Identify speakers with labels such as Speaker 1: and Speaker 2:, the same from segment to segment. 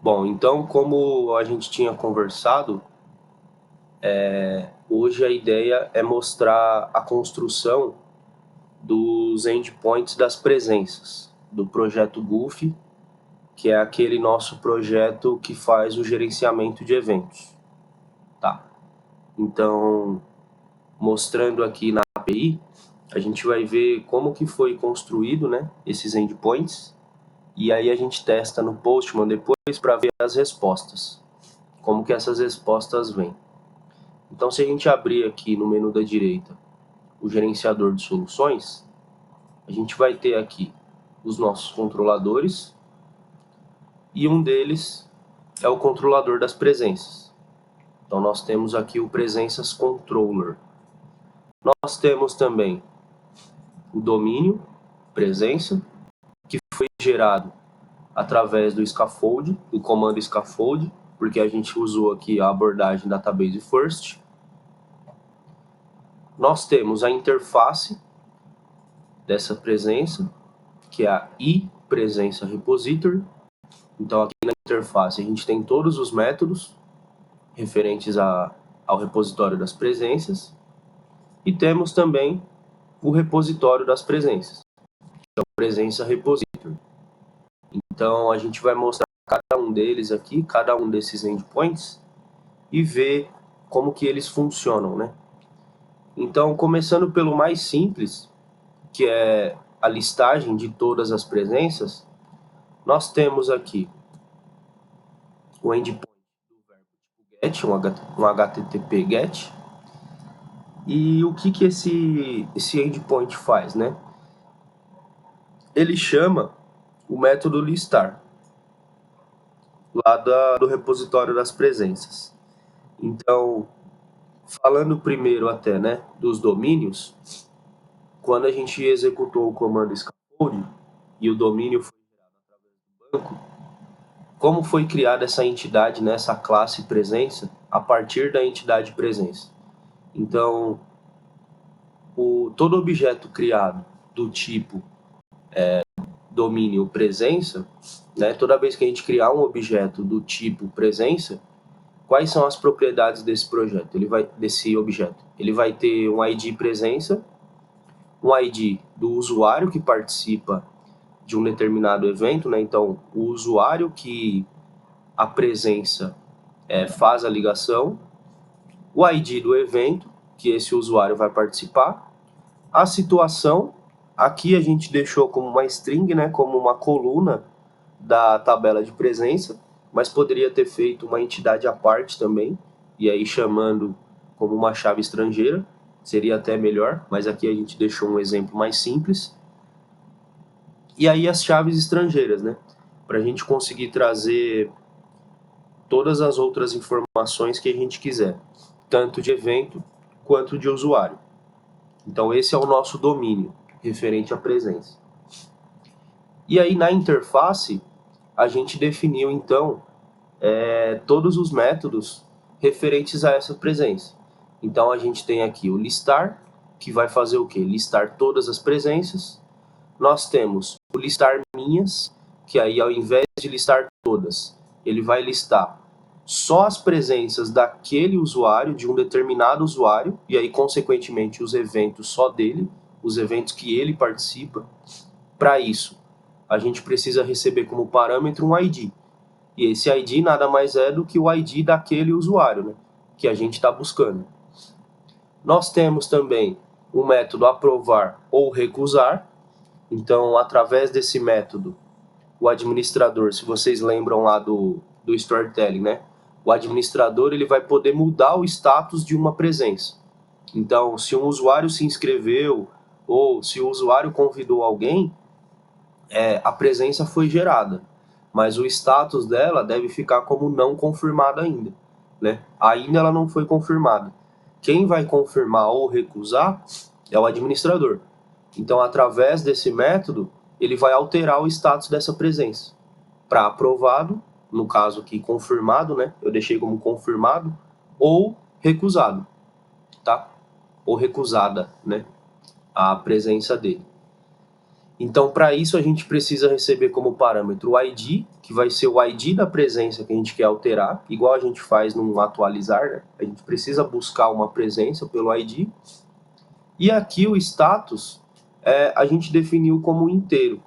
Speaker 1: Bom, então, como a gente tinha conversado, hoje a ideia é mostrar a construção dos endpoints das presenças do projeto Goofy, que é aquele nosso projeto que faz o gerenciamento de eventos. Tá? Então, mostrando aqui na API, a gente vai ver como que foi construído, né, esses endpoints, e aí a gente testa no Postman depois para ver as respostas, como que essas respostas vêm. Então, se a gente abrir aqui no menu da direita o gerenciador de soluções, a gente vai ter aqui os nossos controladores, e um deles é o controlador das presenças. Então, nós temos aqui o Presenças Controller. Nós temos também o domínio presença, que foi gerado através do scaffold, do comando scaffold, porque a gente usou aqui a abordagem database first. Nós temos a interface dessa presença, que é a iPresença Repository. Então, aqui na interface, a gente tem todos os métodos referentes ao repositório das presenças. E temos também o repositório das presenças, que é o Presença Repository. Então, a gente vai mostrar cada um deles aqui, cada um desses endpoints, e ver como que eles funcionam, né? Então, começando pelo mais simples, que é a listagem de todas as presenças, nós temos aqui o endpoint do verbo tipo get, um HTTP GET. E o que esse endpoint faz, né? Ele chama o método listar, lá do repositório das presenças. Então, falando primeiro até, né, dos domínios, quando a gente executou o comando scaffold e o domínio foi gerado através do banco, como foi criada essa entidade, né, essa classe presença, a partir da entidade presença? Então, todo objeto criado do tipo domínio presença, né, toda vez que a gente criar um objeto do tipo presença, quais são as propriedades desse projeto? Desse objeto? Ele vai ter um ID presença, um ID do usuário que participa de um determinado evento, né? Então, o usuário que a presença faz a ligação, o ID do evento que esse usuário vai participar, a situação, aqui a gente deixou como uma string, né? Como uma coluna da tabela de presença, mas poderia ter feito uma entidade à parte também, e aí chamando como uma chave estrangeira, seria até melhor, mas aqui a gente deixou um exemplo mais simples. E aí as chaves estrangeiras, né? Para a gente conseguir trazer todas as outras informações que a gente quiser, tanto de evento quanto de usuário. Então esse é o nosso domínio referente à presença. E aí na interface, a gente definiu então todos os métodos referentes a essa presença. Então a gente tem aqui o listar, que vai fazer o quê? Listar todas as presenças. Nós temos o listar minhas, que aí ao invés de listar todas, ele vai listar só as presenças daquele usuário, de um determinado usuário, e aí consequentemente os eventos só dele, os eventos que ele participa. Para isso, a gente precisa receber como parâmetro um ID. E esse ID nada mais é do que o ID daquele usuário, né, que a gente está buscando. Nós temos também o método aprovar ou recusar. Então, através desse método, o administrador, se vocês lembram lá do storytelling, né, o administrador ele vai poder mudar o status de uma presença. Então, se um usuário se inscreveu ou se o usuário convidou alguém, a presença foi gerada, mas o status dela deve ficar como não confirmada ainda, né? Ainda ela não foi confirmada. Quem vai confirmar ou recusar é o administrador. Então, através desse método, ele vai alterar o status dessa presença para aprovado, no caso aqui confirmado, né? Eu deixei como confirmado, ou recusado, tá? Ou recusada, né? A presença dele. Então, para isso, a gente precisa receber como parâmetro o ID, que vai ser o ID da presença que a gente quer alterar, igual a gente faz no atualizar, né? A gente precisa buscar uma presença pelo ID. E aqui o status, a gente definiu como inteiro,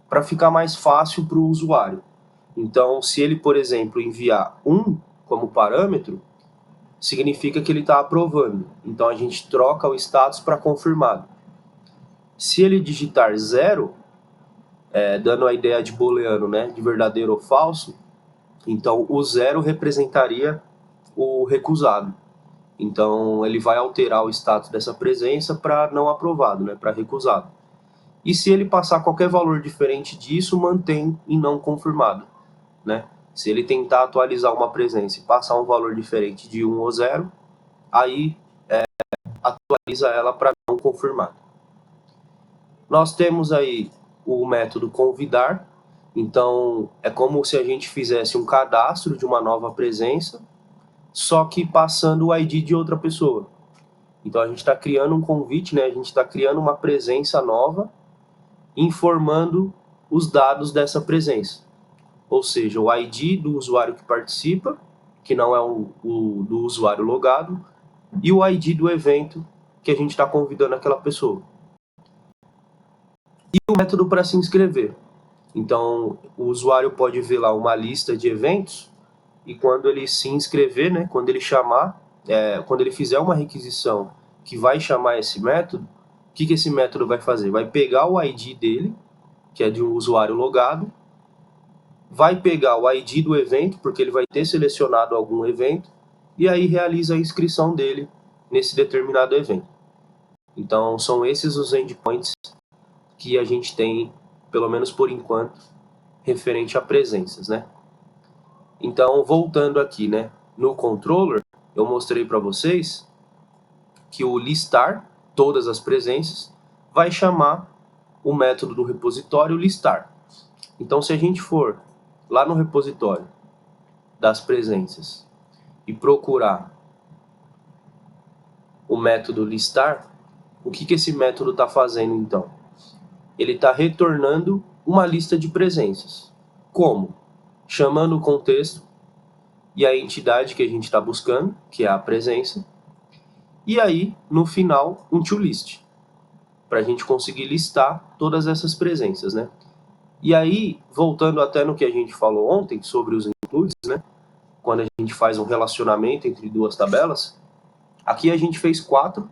Speaker 1: para ficar mais fácil para o usuário. Então, se ele, por exemplo, enviar 1 como parâmetro, significa que ele está aprovando. Então, a gente troca o status para confirmado. Se ele digitar 0, dando a ideia de booleano, né, de verdadeiro ou falso, então o 0 representaria o recusado. Então, ele vai alterar o status dessa presença para não aprovado, né, para recusado. E se ele passar qualquer valor diferente disso, mantém em não confirmado, né? Se ele tentar atualizar uma presença e passar um valor diferente de 1 ou 0, aí atualiza ela para não confirmado. Nós temos aí o método convidar. Então, é como se a gente fizesse um cadastro de uma nova presença, só que passando o ID de outra pessoa. Então, a gente está criando um convite, né? A gente está criando uma presença nova, informando os dados dessa presença. Ou seja, o ID do usuário que participa, que não é o do usuário logado, e o ID do evento que a gente está convidando aquela pessoa. E o método para se inscrever. Então, o usuário pode ver lá uma lista de eventos e quando ele se inscrever, né, quando ele chamar, quando ele fizer uma requisição que vai chamar esse método, o que esse método vai fazer? Vai pegar o ID dele, que é de um usuário logado, vai pegar o ID do evento, porque ele vai ter selecionado algum evento, e aí realiza a inscrição dele nesse determinado evento. Então, são esses os endpoints que a gente tem, pelo menos por enquanto, referente a presenças, né? Então, voltando aqui, né, no controller, eu mostrei para vocês que o listar todas as presenças vai chamar o método do repositório listar. Então, se a gente for lá no repositório das presenças e procurar o método listar, o que esse método está fazendo então? Ele está retornando uma lista de presenças. Como? Chamando o contexto e a entidade que a gente está buscando, que é a presença, e aí, no final, um toList, para a gente conseguir listar todas essas presenças, né? E aí, voltando até no que a gente falou ontem sobre os includes, né? Quando a gente faz um relacionamento entre duas tabelas, aqui a gente fez 4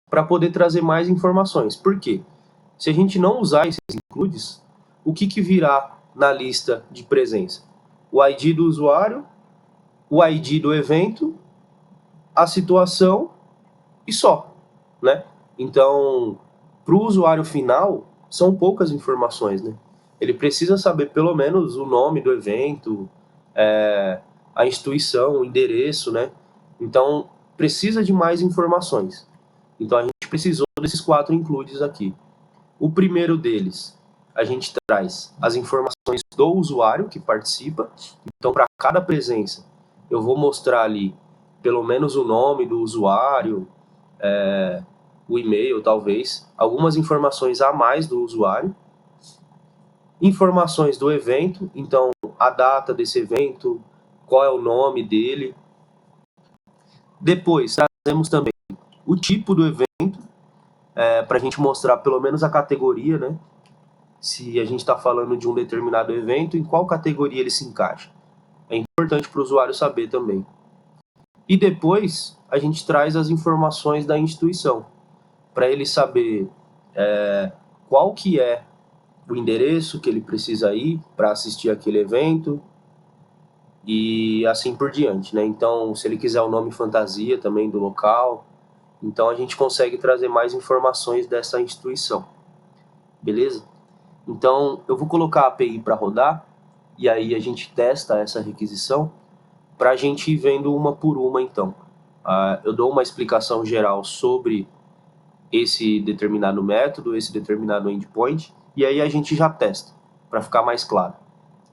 Speaker 1: para poder trazer mais informações. Por quê? Se a gente não usar esses includes, o que virá na lista de presença? O ID do usuário, o ID do evento, a situação e só, né? Então, para o usuário final, são poucas informações, né? Ele precisa saber pelo menos o nome do evento, a instituição, o endereço, né? Então, precisa de mais informações. Então, a gente precisou desses 4 includes aqui. O primeiro deles, a gente traz as informações do usuário que participa. Então, para cada presença, eu vou mostrar ali pelo menos o nome do usuário, o e-mail, talvez, algumas informações a mais do usuário. Informações do evento, então a data desse evento, qual é o nome dele. Depois, trazemos também o tipo do evento, para a gente mostrar pelo menos a categoria, né? Se a gente está falando de um determinado evento, em qual categoria ele se encaixa. É importante para o usuário saber também. E depois, a gente traz as informações da instituição, para ele saber qual que é o endereço que ele precisa ir para assistir aquele evento e assim por diante, né? Então, se ele quiser o nome fantasia também do local, então a gente consegue trazer mais informações dessa instituição, beleza? Então, eu vou colocar a API para rodar e aí a gente testa essa requisição para a gente ir vendo uma por uma, então. Eu dou uma explicação geral sobre esse determinado método, esse determinado endpoint, e aí a gente já testa, para ficar mais claro.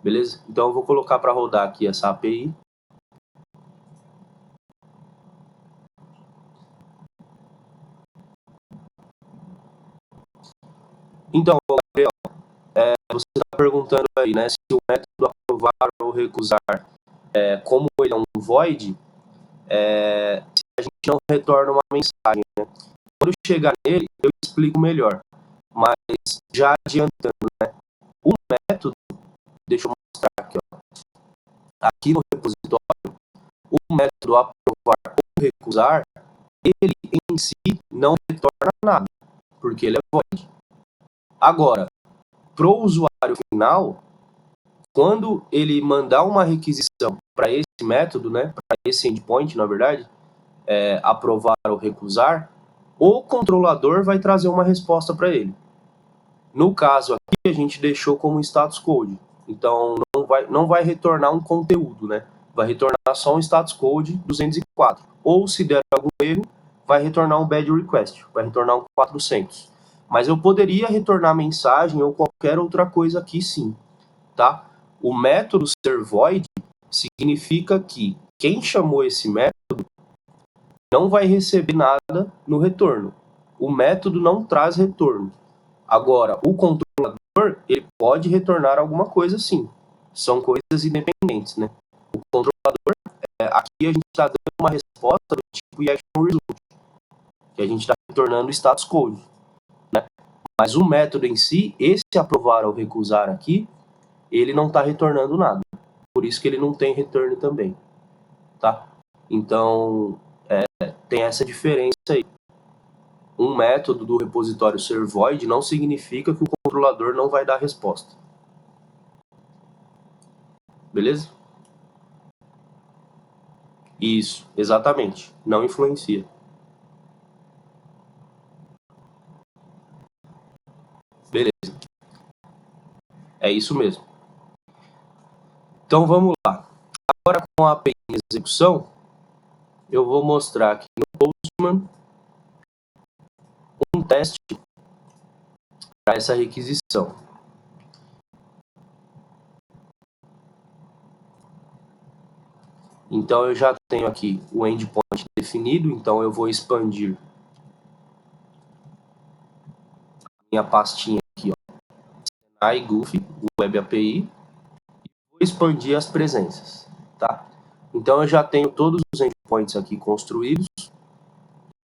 Speaker 1: Beleza? Então eu vou colocar para rodar aqui essa API. Então, Gabriel, você está perguntando aí, né, se o método aprovar ou recusar, como ele é um void, se a gente não retorna uma mensagem, né? Quando eu chegar nele, eu explico melhor. Mas já adiantando, né, o método, deixa eu mostrar aqui, ó. Aqui no repositório, o método aprovar ou recusar, ele em si não retorna nada, porque ele é void. Agora, para o usuário final, quando ele mandar uma requisição para esse método, né, para esse endpoint, na verdade, aprovar ou recusar, o controlador vai trazer uma resposta para ele. No caso aqui, a gente deixou como status code. Então, não vai retornar um conteúdo, né? Vai retornar só um status code 204. Ou, se der algum erro, vai retornar um bad request, vai retornar um 400. Mas eu poderia retornar mensagem ou qualquer outra coisa aqui sim, tá? O método ser void significa que quem chamou esse método não vai receber nada no retorno. O método não traz retorno. Agora, o controlador, ele pode retornar alguma coisa sim. São coisas independentes, né? O controlador, aqui a gente está dando uma resposta do tipo YActionResult, que a gente está retornando o status code, né? Mas o método em si, esse aprovar ou recusar aqui, ele não está retornando nada. Por isso que ele não tem return também, tá? Então, tem essa diferença aí. Um método do repositório ser void não significa que o controlador não vai dar resposta. Beleza? Isso, exatamente. Não influencia. Beleza. É isso mesmo. Então vamos lá. Agora com a API em execução, eu vou mostrar aqui no Postman um teste para essa requisição. Então eu já tenho aqui o endpoint definido, então eu vou expandir minha pastinha aqui, ó, Senai Goofy, Web API, e vou expandir as presenças, tá? Então eu já tenho todos os endpoints aqui construídos,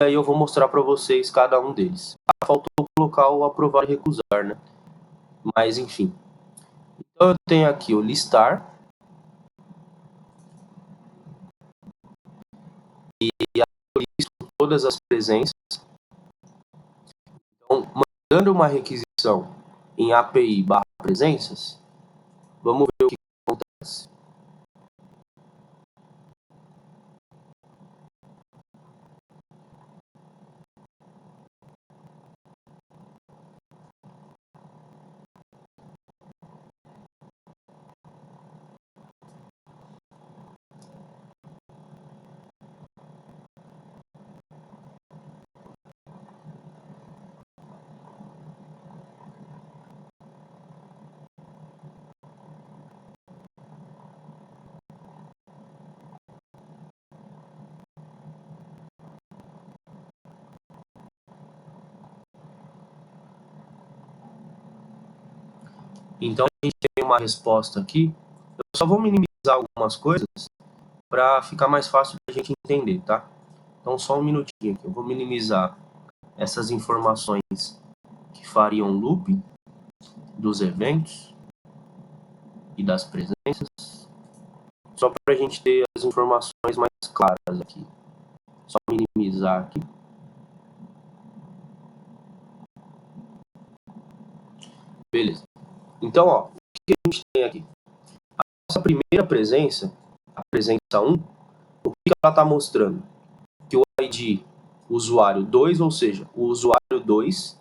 Speaker 1: e aí eu vou mostrar para vocês cada um deles. Faltou colocar o aprovar e recusar, né? Mas enfim. Então eu tenho aqui o listar, e eu listo todas as presenças. Então, mandando uma requisição em API/presenças, vamos ver o que acontece. Então a gente tem uma resposta aqui. Eu só vou minimizar algumas coisas para ficar mais fácil para a gente entender, tá? Então só um minutinho aqui. Eu vou minimizar essas informações que fariam loop dos eventos e das presenças, só para a gente ter as informações mais claras aqui. Só minimizar aqui. Beleza. Então, ó, o que a gente tem aqui? A nossa primeira presença, a presença 1, o que ela está mostrando? Que o ID usuário 2, ou seja, o usuário 2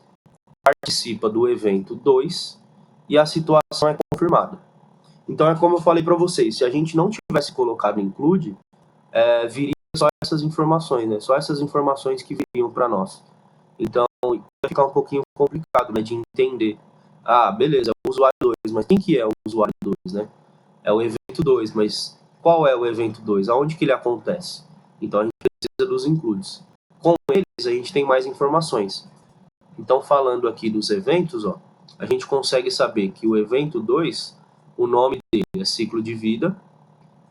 Speaker 1: participa do evento 2 e a situação é confirmada. Então, é como eu falei para vocês, se a gente não tivesse colocado include, viria só essas informações, né? Só essas informações que viriam para nós. Então, ia ficar um pouquinho complicado, né, de entender. Ah, beleza, é o usuário 2, mas quem que é o usuário 2, né? É o evento 2, mas qual é o evento 2? Aonde que ele acontece? Então, a gente precisa dos includes. Com eles, a gente tem mais informações. Então, falando aqui dos eventos, ó, a gente consegue saber que o evento 2, o nome dele é ciclo de vida,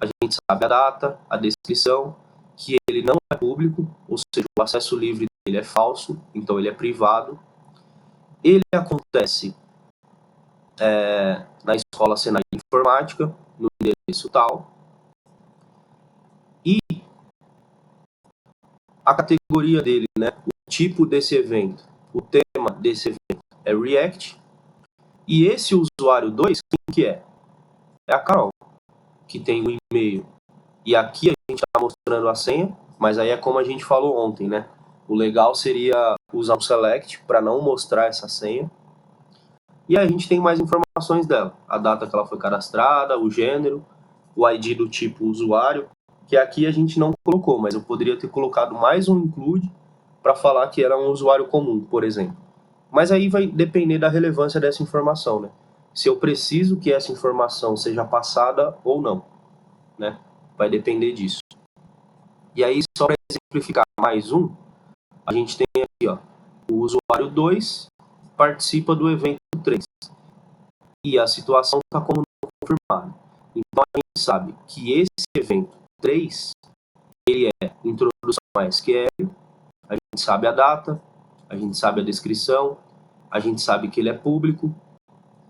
Speaker 1: a gente sabe a data, a descrição, que ele não é público, ou seja, o acesso livre dele é falso, então ele é privado. Ele acontece na escola Senai de Informática, no endereço tal, e a categoria dele, né, o tipo desse evento, o tema desse evento é React, e esse usuário 2, quem que é? É a Carol, que tem o e-mail. E aqui a gente está mostrando a senha, mas aí é como a gente falou ontem, né? O legal seria usar um select para não mostrar essa senha. E aí a gente tem mais informações dela. A data que ela foi cadastrada, o gênero, o ID do tipo usuário, que aqui a gente não colocou, mas eu poderia ter colocado mais um include para falar que era um usuário comum, por exemplo. Mas aí vai depender da relevância dessa informação, né? Se eu preciso que essa informação seja passada ou não, né? Vai depender disso. E aí, só para exemplificar mais um, a gente tem aqui, ó, o usuário 2 participa do evento 3 e a situação está como não confirmada. Então, a gente sabe que esse evento 3, ele é introdução a SQL, a gente sabe a data, a gente sabe a descrição, a gente sabe que ele é público,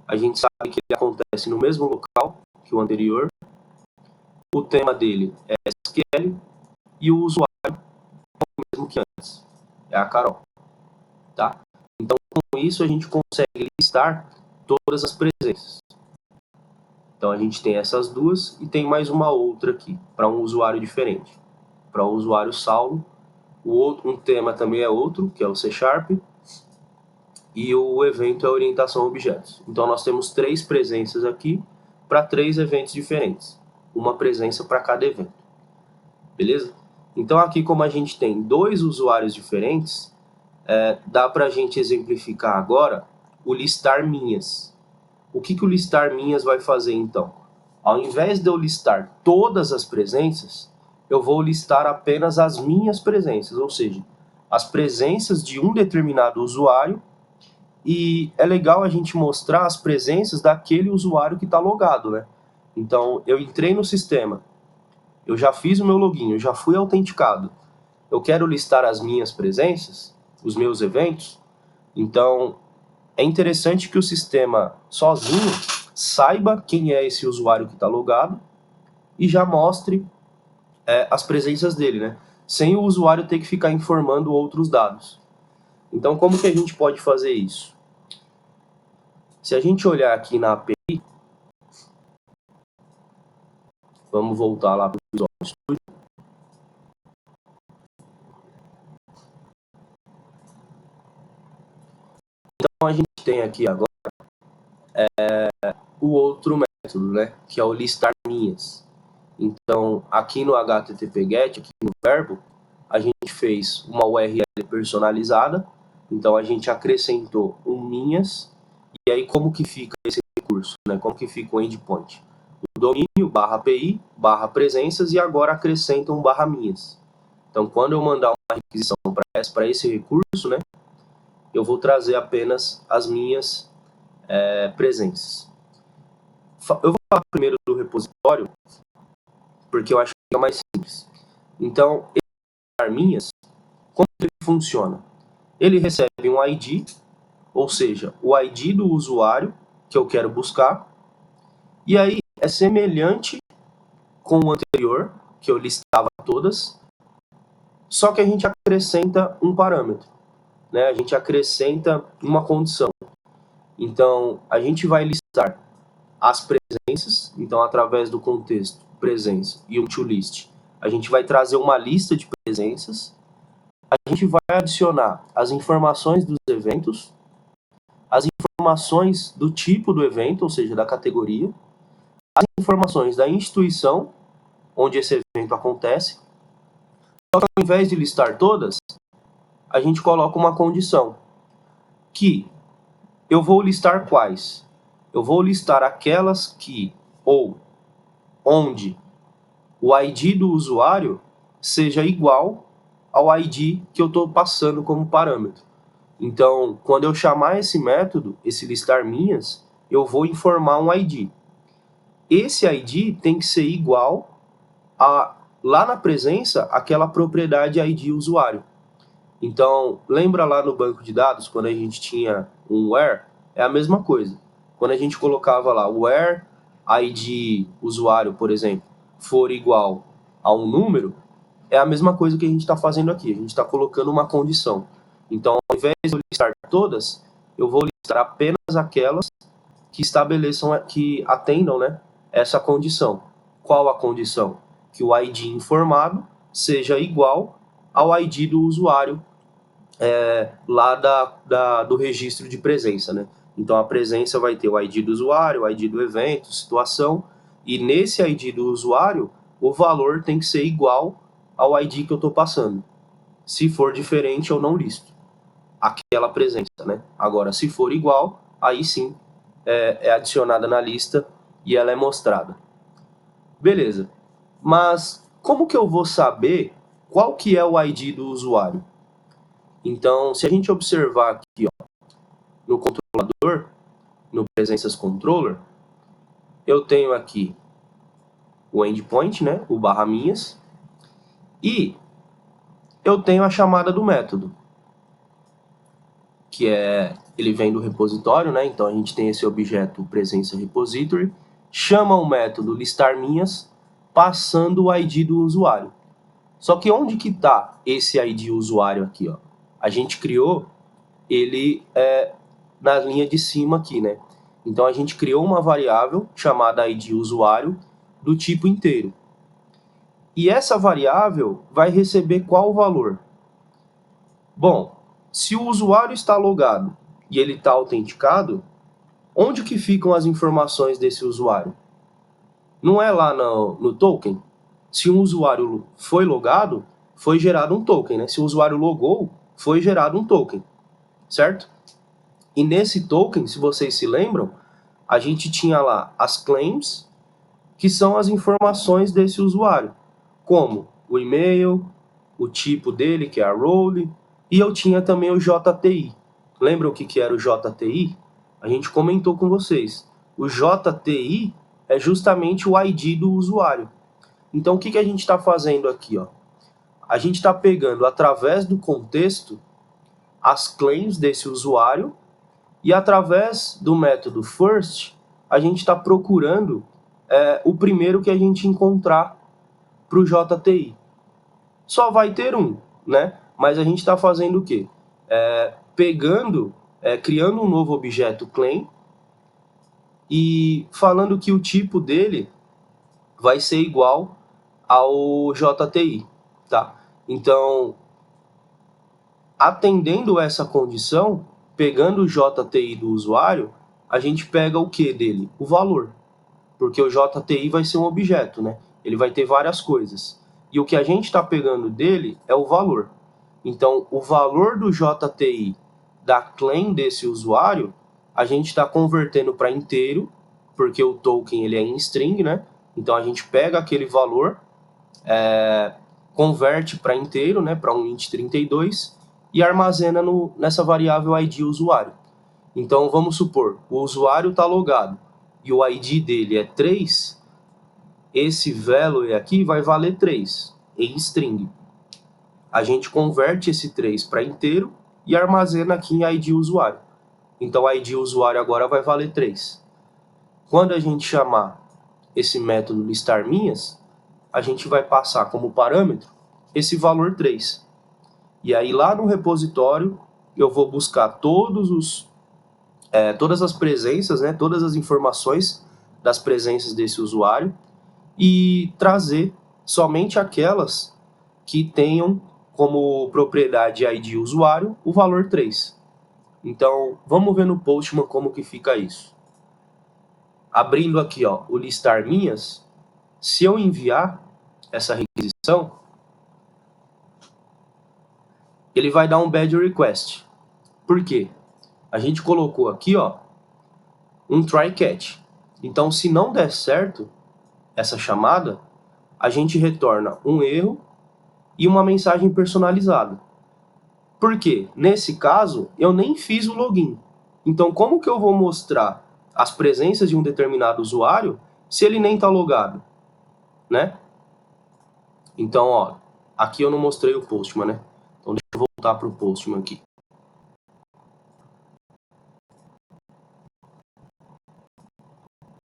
Speaker 1: a gente sabe que ele acontece no mesmo local que o anterior, o tema dele é SQL e o usuário é o mesmo que antes, é a Carol. Tá? Então, com isso, a gente consegue listar todas as presenças. Então, a gente tem essas duas e tem mais uma outra aqui, para um usuário diferente. Para o usuário Saulo, um tema também é outro, que é o C#, e o evento é orientação a objetos. Então, nós temos 3 presenças aqui para 3 eventos diferentes. Uma presença para cada evento. Beleza? Então, aqui, como a gente tem 2 usuários diferentes, dá para a gente exemplificar agora o listar minhas. O que o listar minhas vai fazer, então? Ao invés de eu listar todas as presenças, eu vou listar apenas as minhas presenças, ou seja, as presenças de um determinado usuário, e é legal a gente mostrar as presenças daquele usuário que está logado, né? Então, eu entrei no sistema, eu já fiz o meu login, eu já fui autenticado, eu quero listar as minhas presenças, os meus eventos, então é interessante que o sistema sozinho saiba quem é esse usuário que está logado e já mostre as presenças dele, né? Sem o usuário ter que ficar informando outros dados. Então, como que a gente pode fazer isso? Se a gente olhar aqui na API, vamos voltar lá para o Visual Studio. Então, a gente tem aqui agora o outro método, né? Que é o listar minhas. Então, aqui no HTTP-GET, aqui no verbo, a gente fez uma URL personalizada. Então, a gente acrescentou um minhas. E aí, como que fica esse recurso, né? Como que fica o endpoint? O domínio, /API, /presenças, e agora acrescenta um /minhas. Então, quando eu mandar uma requisição para esse recurso, né? Eu vou trazer apenas as minhas presenças. Eu vou falar primeiro do repositório, porque eu acho que é mais simples. Então, esse minhas, como ele funciona? Ele recebe um ID, ou seja, o ID do usuário que eu quero buscar, e aí é semelhante com o anterior, que eu listava todas, só que a gente acrescenta um parâmetro, né? A gente acrescenta uma condição. Então, a gente vai listar as presenças, então através do contexto presença e um toList, a gente vai trazer uma lista de presenças, a gente vai adicionar as informações dos eventos, as informações do tipo do evento, ou seja, da categoria, as informações da instituição onde esse evento acontece. Só que ao invés de listar todas, a gente coloca uma condição, que eu vou listar quais? Eu vou listar aquelas que, ou onde, o ID do usuário seja igual ao ID que eu estou passando como parâmetro. Então, quando eu chamar esse método, esse listar minhas, eu vou informar um ID. Esse ID tem que ser igual a, lá na presença, aquela propriedade ID usuário. Então, lembra lá no banco de dados, quando a gente tinha um where? É a mesma coisa. Quando a gente colocava lá where ID usuário, por exemplo, for igual a um número, é a mesma coisa que a gente está fazendo aqui. A gente está colocando uma condição. Então, ao invés de eu listar todas, eu vou listar apenas aquelas que estabeleçam, que atendam, né, essa condição. Qual a condição? Que o ID informado seja igual ao ID do usuário lá do registro de presença, né? Então a presença vai ter o ID do usuário, o ID do evento, situação, e nesse ID do usuário, o valor tem que ser igual ao ID que eu estou passando. Se for diferente, eu não listo aquela presença, né? Agora, se for igual, aí sim é adicionada na lista e ela é mostrada. Beleza. Mas como que eu vou saber qual que é o ID do usuário? Então, se a gente observar aqui, ó, no controlador, no presenças controller, eu tenho aqui o endpoint, né, o barra minhas, e eu tenho a chamada do método, que ele vem do repositório, né, então a gente tem esse objeto presença repository, chama o método listar minhas, passando o ID do usuário. Só que onde que está esse ID usuário aqui, ó? A gente criou ele na linha de cima aqui, né? Então a gente criou uma variável chamada ID usuário do tipo inteiro. E essa variável vai receber qual valor? Bom, se o usuário está logado e ele está autenticado, onde que ficam as informações desse usuário? Não é lá no token? Se um usuário foi logado, foi gerado um token, né? Se o usuário logou, foi gerado um token, certo? E nesse token, se vocês se lembram, a gente tinha lá as claims, que são as informações desse usuário, como o e-mail, o tipo dele, que é a role, e eu tinha também o JTI. Lembram o que era o JTI? A gente comentou com vocês. O JTI é justamente o ID do usuário. Então, o que a gente está fazendo aqui? Ó? A gente está pegando, através do contexto, as claims desse usuário e, através do método first, a gente está procurando o primeiro que a gente encontrar para o JTI. Só vai ter um, né? Mas a gente está fazendo o quê? Criando um novo objeto claim e falando que o tipo dele vai ser igual ao JTI, tá? Então, atendendo essa condição, pegando o JTI do usuário, a gente pega o que dele? O valor. Porque o JTI vai ser um objeto, né? Ele vai ter várias coisas. E o que a gente está pegando dele é o valor. Então, o valor do JTI da claim desse usuário, a gente está convertendo para inteiro, porque o token ele é em string, né? Então, a gente pega aquele valor, converte para inteiro, né? Para um int 32 e armazena nessa variável ID usuário. Então, vamos supor, o usuário está logado e o ID dele é 3, esse value aqui vai valer 3 em string. A gente converte esse 3 para inteiro e armazena aqui em ID usuário. Então, o ID usuário agora vai valer 3. Quando a gente chamar esse método listar minhas, a gente vai passar como parâmetro esse valor 3. E aí lá no repositório eu vou buscar todas as presenças, né, todas as informações das presenças desse usuário e trazer somente aquelas que tenham como propriedade ID usuário o valor 3. Então, vamos ver no Postman como que fica isso. Abrindo aqui, ó, o listar minhas, se eu enviar essa requisição, ele vai dar um bad request. Por quê? A gente colocou aqui, ó, um try catch. Então, se não der certo essa chamada, a gente retorna um erro e uma mensagem personalizada. Por quê? Nesse caso, eu nem fiz o login. Então, como que eu vou mostrar as presenças de um determinado usuário se ele nem está logado, né? Então, ó, aqui eu não mostrei o Postman, né? Então, deixa eu voltar para o Postman aqui.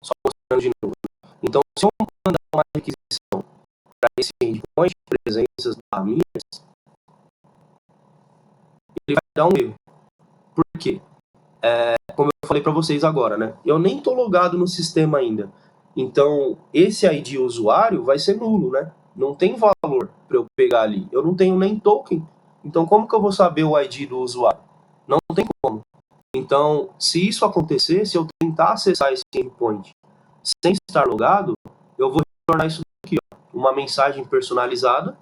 Speaker 1: Só mostrando de novo. Então, se eu mandar uma requisição para esse endpoint de presenças da minhas, ele vai dar um erro. Por quê? Como eu falei para vocês agora, né? Eu nem estou logado no sistema ainda. Então, esse ID usuário vai ser nulo, né? Não tem valor para eu pegar ali. Eu não tenho nem token. Então, como que eu vou saber o ID do usuário? Não tem como. Então, se isso acontecer, se eu tentar acessar esse endpoint sem estar logado, eu vou retornar isso aqui, ó, uma mensagem personalizada.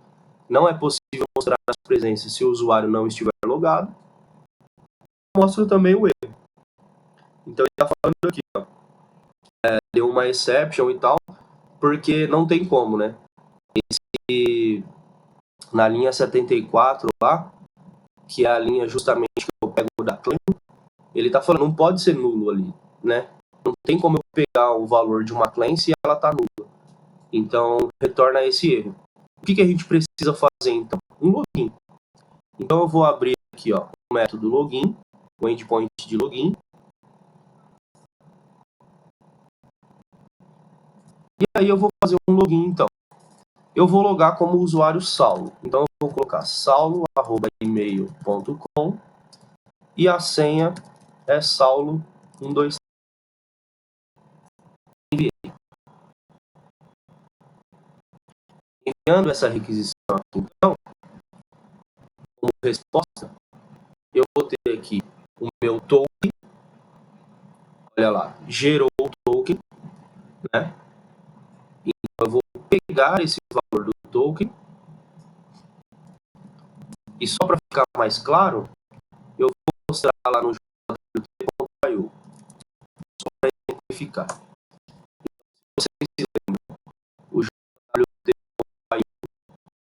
Speaker 1: Não é possível mostrar as presenças se o usuário não estiver logado. Mostro também o erro. Então, ele está falando aqui, ó, deu uma exception e tal, porque não tem como, né? Esse, na linha 74 lá, que é a linha justamente que eu pego da claim, ele tá falando, não pode ser nulo ali, né? Não tem como eu pegar o valor de uma claim se ela tá nula. Então, retorna esse erro. O que a gente precisa fazer, então? Um login. Então, eu vou abrir aqui, ó, o método login, o endpoint de login. E aí eu vou fazer um login, então. Eu vou logar como usuário Saulo. Então, eu vou colocar saulo@email.com e a senha é saulo123. Enviando essa requisição aqui, então, como resposta, eu vou ter aqui o meu token, olha lá, gerou o token, né? Então, eu vou pegar esse valor do token e só para ficar mais claro, eu vou mostrar lá no jwt.io, só para exemplificar. Vocês se lembram, o jwt.io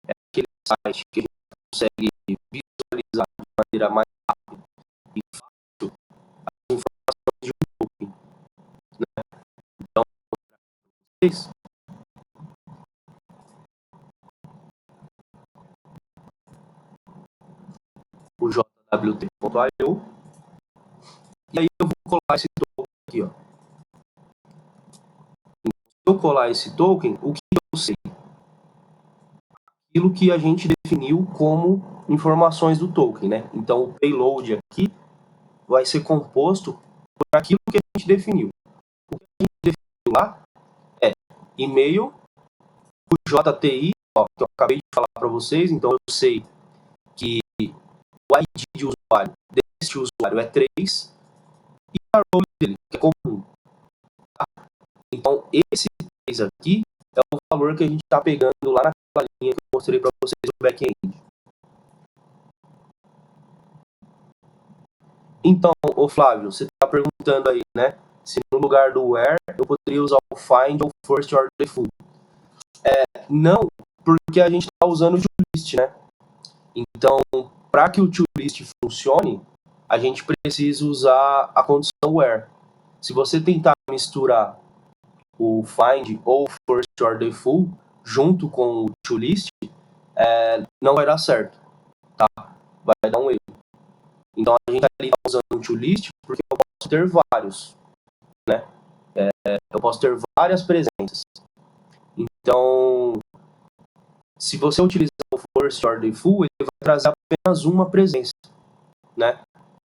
Speaker 1: é aquele site que a gente consegue visualizar de maneira mais rápida e fácil as informações de um token, né? Então, o jwt.io, e aí eu vou colar esse token aqui, ó. Se eu colar esse token, o que eu sei? Aquilo que a gente definiu como informações do token, né? Então, o payload aqui vai ser composto por aquilo que a gente definiu. O que a gente definiu lá é e-mail, o JTI, ó, que eu acabei de falar para vocês, então eu sei que o ID de usuário deste usuário é 3 e a role dele, que é comum. Tá? Então, esse 3 aqui é o valor que a gente está pegando lá naquela linha que eu mostrei para vocês no back-end. Então, ô Flávio, você está perguntando aí, né? Se no lugar do where eu poderia usar o find ou first order default. Não, porque a gente está usando o toList, né? Então, para que o toList funcione, a gente precisa usar a condição where. Se você tentar misturar o find ou first order default junto com o toList, não vai dar certo, tá? Vai dar um erro. Então, a gente está usando o toList porque eu posso ter vários, né? Eu posso ter várias presenças. Então, se você utilizar o first order default, ele vai trazer apenas uma presença, né?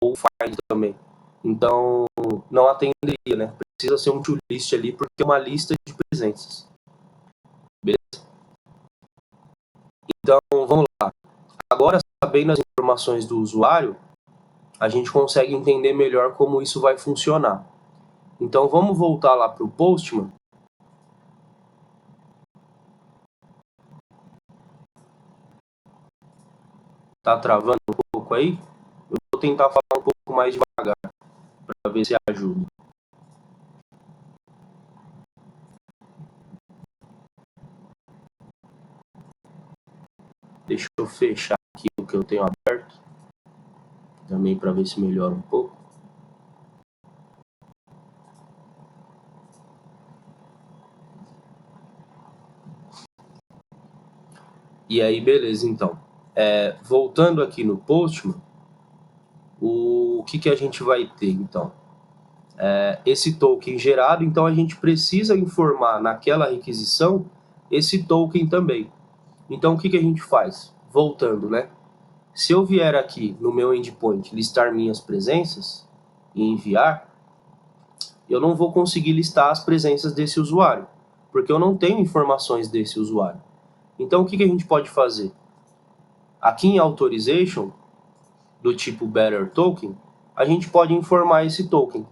Speaker 1: Ou find também. Então, não atenderia, né? Precisa ser um toList ali, porque é uma lista de presenças. Beleza? Então, vamos lá. Agora, sabendo as informações do usuário, a gente consegue entender melhor como isso vai funcionar. Então, vamos voltar lá para o Postman. Tá travando um pouco aí? Eu vou tentar falar um pouco mais devagar, para ver se ajuda. Deixa eu fechar aqui o que eu tenho aberto. também para ver se melhora um pouco. E aí, beleza, então. Voltando aqui no Postman, o que a gente vai ter, então? Esse token gerado, então a gente precisa informar naquela requisição esse token também. Então, o que a gente faz? Voltando, né? Se eu vier aqui no meu endpoint listar minhas presenças e enviar, eu não vou conseguir listar as presenças desse usuário, porque eu não tenho informações desse usuário. Então, o que a gente pode fazer? Aqui em Authorization, do tipo Better Token, a gente pode informar esse token.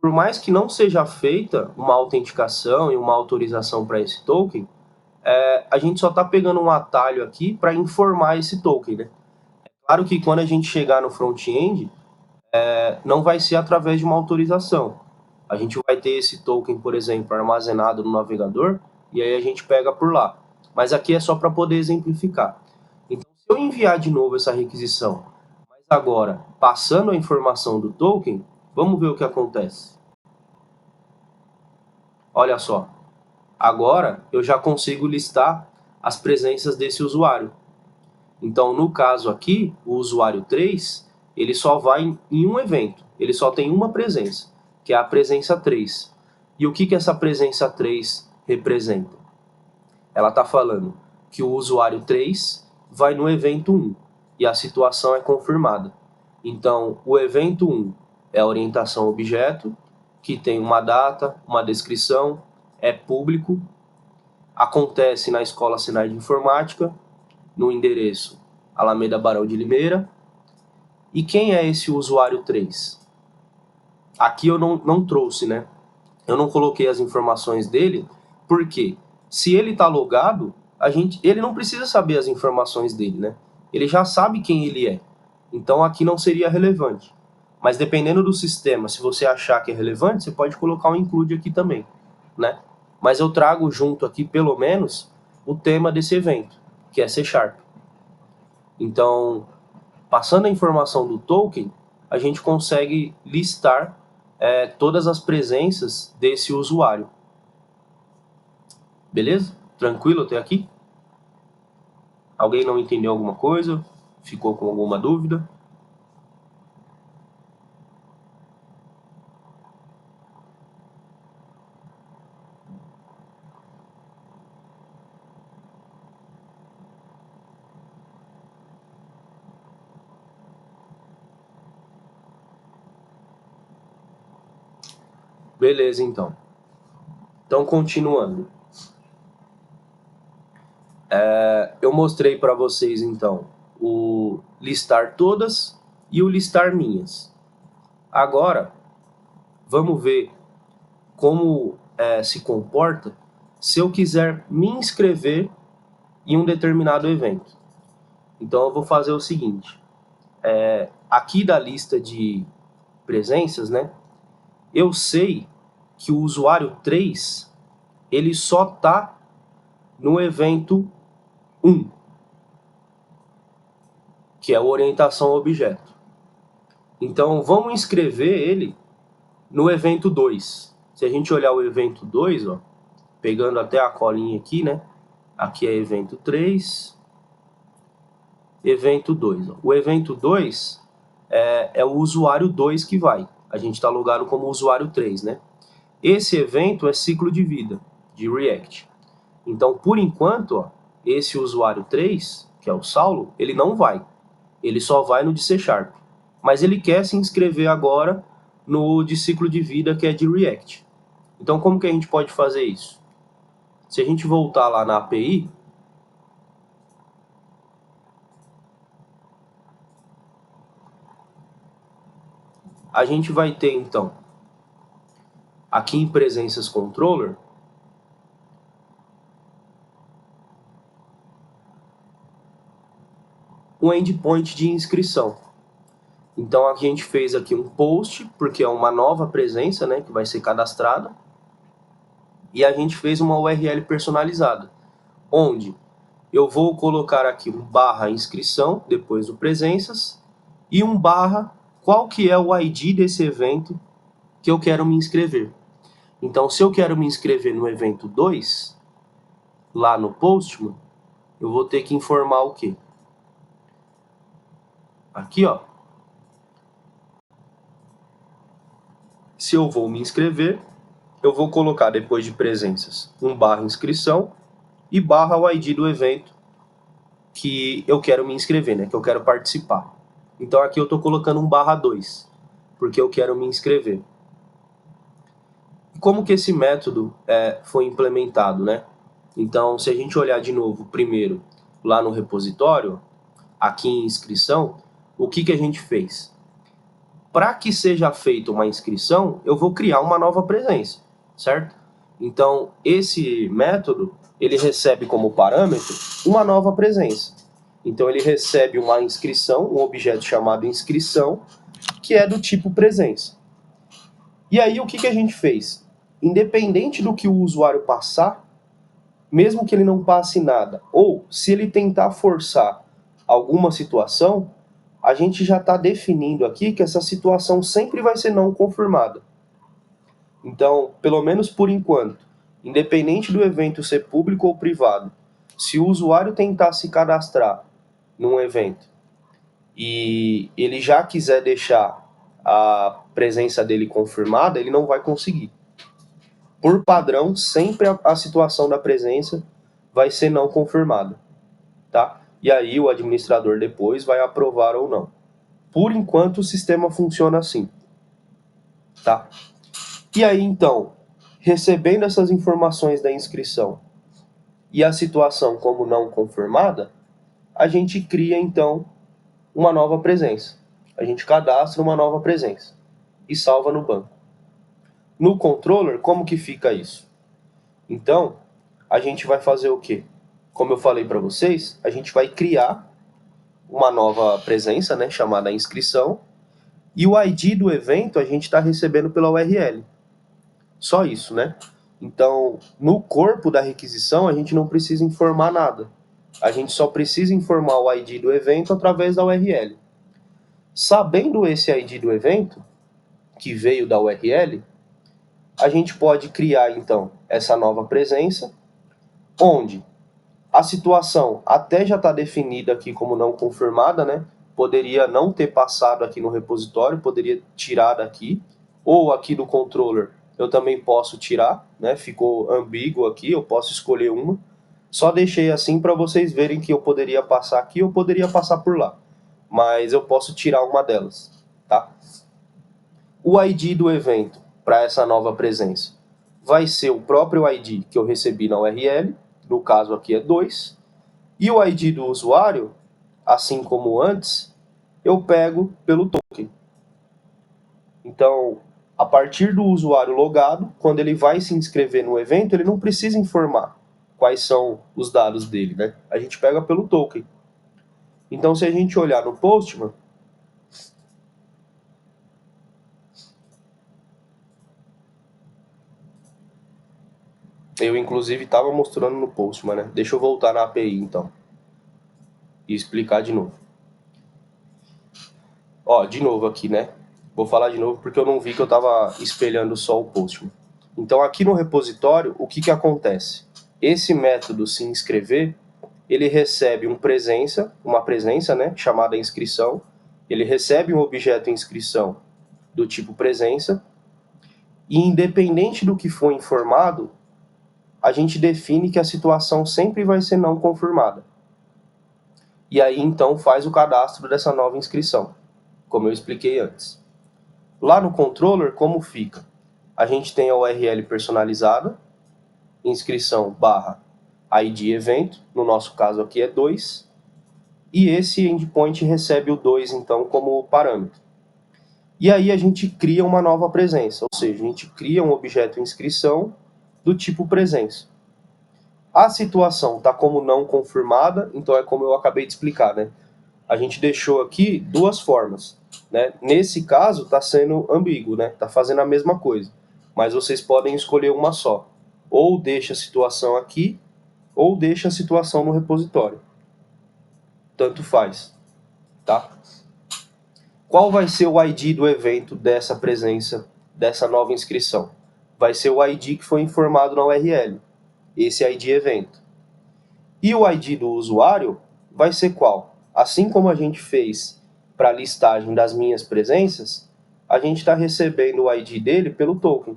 Speaker 1: Por mais que não seja feita uma autenticação e uma autorização para esse token, a gente só está pegando um atalho aqui para informar esse token, né? Claro que quando a gente chegar no front-end, não vai ser através de uma autorização. A gente vai ter esse token, por exemplo, armazenado no navegador, e aí a gente pega por lá. Mas aqui é só para poder exemplificar. Então, se eu enviar de novo essa requisição, mas agora passando a informação do token, vamos ver o que acontece. Olha só, agora eu já consigo listar as presenças desse usuário. Então, no caso aqui, o usuário 3, ele só vai em um evento, ele só tem uma presença, que é a presença 3. E o que essa presença 3 representa? Ela está falando que o usuário 3 vai no evento 1 e a situação é confirmada. Então, o evento 1 é a orientação objeto, que tem uma data, uma descrição, é público, acontece na Escola Sinai de Informática, no endereço Alameda Barão de Limeira. E quem é esse usuário 3? Aqui eu não trouxe, né? Eu não coloquei as informações dele, porque se ele está logado, ele não precisa saber as informações dele, né? Ele já sabe quem ele é. Então aqui não seria relevante. Mas dependendo do sistema, se você achar que é relevante, você pode colocar um include aqui também, né? Mas eu trago junto aqui, pelo menos, o tema desse evento, que é C#. Então, passando a informação do token, a gente consegue listar todas as presenças desse usuário. Beleza? Tranquilo até aqui? Alguém não entendeu alguma coisa? Ficou com alguma dúvida? Beleza, então. Então, continuando. Eu mostrei para vocês, então, o listar todas e o listar minhas. Agora, vamos ver como se comporta se eu quiser me inscrever em um determinado evento. Então, eu vou fazer o seguinte. Aqui da lista de presenças, né? Eu sei que o usuário 3, ele só está no evento 1, que é a orientação ao objeto. Então, vamos inscrever ele no evento 2. Se a gente olhar o evento 2, ó, pegando até a colinha aqui, né? Aqui é evento 3, evento 2. Ó. O evento 2 é o usuário 2 que vai. A gente está logado como usuário 3, né? Esse evento é ciclo de vida, de React. Então, por enquanto, ó, esse usuário 3, que é o Saulo, ele não vai. Ele só vai no de C#. Mas ele quer se inscrever agora no de ciclo de vida, que é de React. Então, como que a gente pode fazer isso? Se a gente voltar lá na API, a gente vai ter, então, aqui em Presenças Controller, um endpoint de inscrição. Então, a gente fez aqui um post, porque é uma nova presença, né, que vai ser cadastrada. E a gente fez uma URL personalizada, onde eu vou colocar aqui um /inscrição, depois do presenças, e um barra, qual que é o ID desse evento que eu quero me inscrever. Então, se eu quero me inscrever no evento 2, lá no Postman, eu vou ter que informar o quê? Aqui, ó. Se eu vou me inscrever, eu vou colocar depois de presenças um barra inscrição e barra o ID do evento que eu quero me inscrever, né? Que eu quero participar. Então aqui eu estou colocando um barra 2, porque eu quero me inscrever. Como que esse método foi implementado, né? Então, se a gente olhar de novo, primeiro, lá no repositório, aqui em inscrição, o que a gente fez? Para que seja feita uma inscrição, eu vou criar uma nova presença, certo? Então, esse método, ele recebe como parâmetro uma nova presença. Então, ele recebe uma inscrição, um objeto chamado inscrição, que é do tipo presença. E aí, o que a gente fez? Independente do que o usuário passar, mesmo que ele não passe nada, ou se ele tentar forçar alguma situação, a gente já está definindo aqui que essa situação sempre vai ser não confirmada. Então, pelo menos por enquanto, independente do evento ser público ou privado, se o usuário tentar se cadastrar num evento e ele já quiser deixar a presença dele confirmada, ele não vai conseguir. Por padrão, sempre a situação da presença vai ser não confirmada, tá? E aí o administrador depois vai aprovar ou não. Por enquanto o sistema funciona assim, tá? E aí então, recebendo essas informações da inscrição e a situação como não confirmada, a gente cria então uma nova presença. A gente cadastra uma nova presença e salva no banco. No controller, como que fica isso? Então, a gente vai fazer o quê? Como eu falei para vocês, a gente vai criar uma nova presença, né, chamada inscrição, e o ID do evento a gente está recebendo pela URL. Só isso, né? Então, no corpo da requisição, a gente não precisa informar nada. A gente só precisa informar o ID do evento através da URL. Sabendo esse ID do evento, que veio da URL, a gente pode criar, então, essa nova presença, onde a situação até já está definida aqui como não confirmada, né? Poderia não ter passado aqui no repositório, poderia tirar daqui, ou aqui do controller eu também posso tirar, né? Ficou ambíguo aqui, eu posso escolher uma. Só deixei assim para vocês verem que eu poderia passar aqui ou poderia passar por lá. Mas eu posso tirar uma delas, tá? O ID do evento para essa nova presença vai ser o próprio ID que eu recebi na URL, no caso aqui é 2, e o ID do usuário, assim como antes, eu pego pelo token. Então, a partir do usuário logado, quando ele vai se inscrever no evento, ele não precisa informar quais são os dados dele, né? A gente pega pelo token. Então, se a gente olhar no Postman, eu inclusive estava mostrando no Postman, né? Deixa eu voltar na API então e explicar de novo. Ó, de novo aqui, né? Vou falar de novo porque eu não vi que eu estava espelhando só o Postman. Então, aqui no repositório, o que acontece? Esse método se inscrever, ele recebe uma presença, né, chamada inscrição. Ele recebe um objeto inscrição do tipo presença. E independente do que for informado, a gente define que a situação sempre vai ser não confirmada. E aí, então, faz o cadastro dessa nova inscrição, como eu expliquei antes. Lá no controller, como fica? A gente tem a URL personalizada, inscrição barra ID evento, no nosso caso aqui é 2, e esse endpoint recebe o 2, então, como parâmetro. E aí a gente cria uma nova presença, ou seja, a gente cria um objeto inscrição do tipo presença. A situação está como não confirmada, então é como eu acabei de explicar, né? A gente deixou aqui duas formas, né? Nesse caso está sendo ambíguo, né? Está fazendo a mesma coisa, mas vocês podem escolher uma só. Ou deixa a situação aqui, ou deixa a situação no repositório. Tanto faz, tá? Qual vai ser o ID do evento dessa presença, dessa nova inscrição? Vai ser o ID que foi informado na URL, esse ID evento. E o ID do usuário vai ser qual? Assim como a gente fez para a listagem das minhas presenças, a gente está recebendo o ID dele pelo token.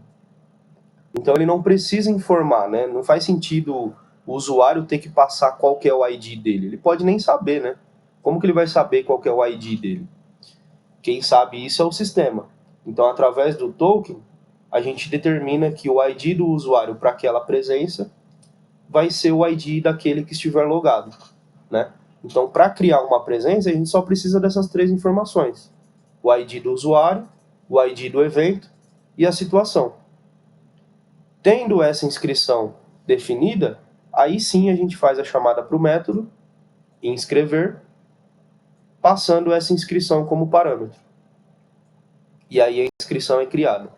Speaker 1: Então ele não precisa informar, né? Não faz sentido o usuário ter que passar qual que é o ID dele. Ele pode nem saber, né? Como que ele vai saber qual que é o ID dele? Quem sabe isso é o sistema. Então, através do token, a gente determina que o ID do usuário para aquela presença vai ser o ID daquele que estiver logado, né? Então, para criar uma presença, a gente só precisa dessas três informações: o ID do usuário, o ID do evento e a situação. Tendo essa inscrição definida, aí sim a gente faz a chamada para o método inscrever, passando essa inscrição como parâmetro. E aí a inscrição é criada.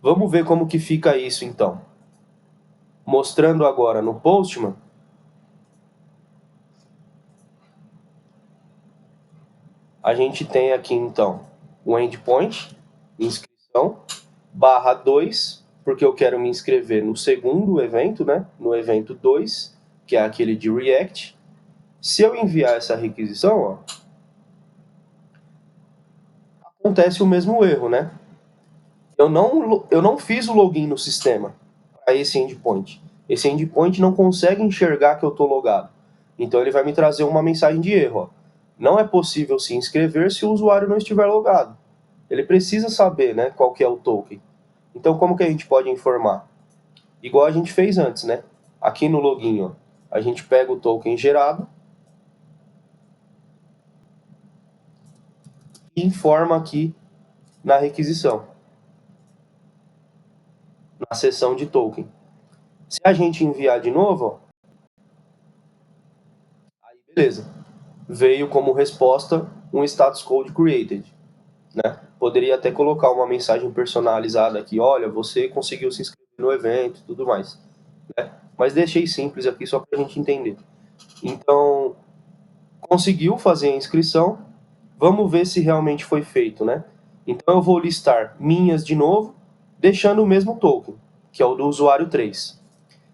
Speaker 1: Vamos ver como que fica isso então. Mostrando agora no Postman, a gente tem aqui então o endpoint, inscrição, /2, porque eu quero me inscrever no segundo evento, né? No evento 2, que é aquele de React. Se eu enviar essa requisição, ó, acontece o mesmo erro, né? Eu não fiz o login no sistema para esse endpoint. Esse endpoint não consegue enxergar que eu estou logado. Então ele vai me trazer uma mensagem de erro. Ó. Não é possível se inscrever se o usuário não estiver logado. Ele precisa saber, né, qual que é o token. Então como que a gente pode informar? Igual a gente fez antes, né? Aqui no login, ó, a gente pega o token gerado e informa aqui na requisição, na seção de token. Se a gente enviar de novo, ó, aí beleza. Veio como resposta um status code created, né? Poderia até colocar uma mensagem personalizada aqui, olha, você conseguiu se inscrever no evento e tudo mais, né? Mas deixei simples aqui só para a gente entender. Então, conseguiu fazer a inscrição, vamos ver se realmente foi feito, né? Então eu vou listar minhas de novo, deixando o mesmo token, que é o do usuário 3.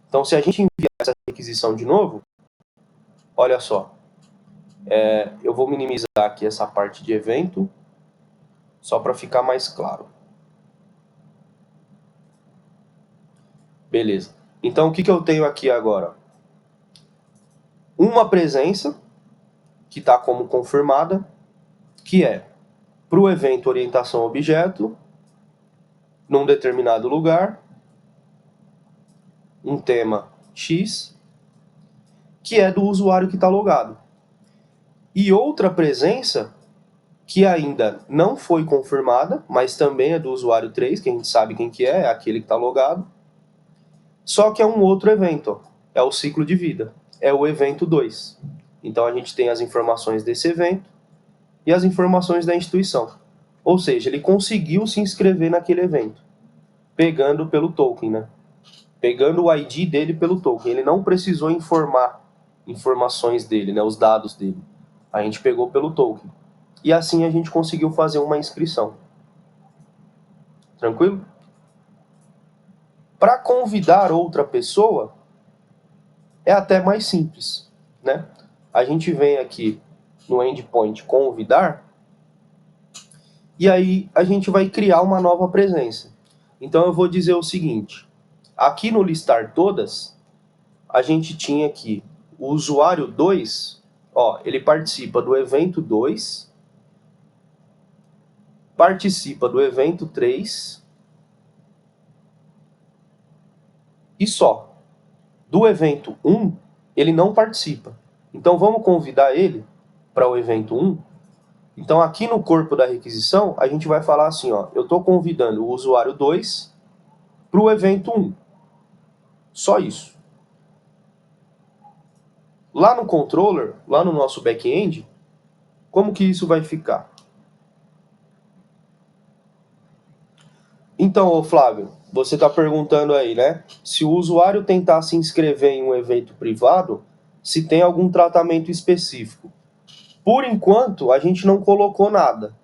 Speaker 1: Então se a gente enviar essa requisição de novo, olha só, eu vou minimizar aqui essa parte de evento, só para ficar mais claro. Beleza. Então o que eu tenho aqui agora? Uma presença, que está como confirmada, que é para o evento orientação objeto, num determinado lugar, um tema X, que é do usuário que está logado. E outra presença que ainda não foi confirmada, mas também é do usuário 3, que a gente sabe quem que é aquele que está logado, só que é um outro evento, ó, é o ciclo de vida, é o evento 2. Então a gente tem as informações desse evento e as informações da instituição. Ou seja, ele conseguiu se inscrever naquele evento, pegando pelo token, né? Pegando o ID dele pelo token. Ele não precisou informar informações dele, né? Os dados dele. A gente pegou pelo token. E assim a gente conseguiu fazer uma inscrição. Tranquilo? Para convidar outra pessoa, é até mais simples, né? A gente vem aqui no endpoint convidar, e aí a gente vai criar uma nova presença. Então eu vou dizer o seguinte, aqui no listar todas, a gente tinha aqui o usuário 2, ó, ele participa do evento 2, participa do evento 3 e só. Do evento 1, ele não participa. Então vamos convidar ele para o evento 1. Então aqui no corpo da requisição, a gente vai falar assim, ó, eu estou convidando o usuário 2 para o evento 1. Só isso. Lá no controller, lá no nosso back-end, como que isso vai ficar? Então, ô Flávio, você está perguntando aí, né? Se o usuário tentar se inscrever em um evento privado, se tem algum tratamento específico. Por enquanto, a gente não colocou nada,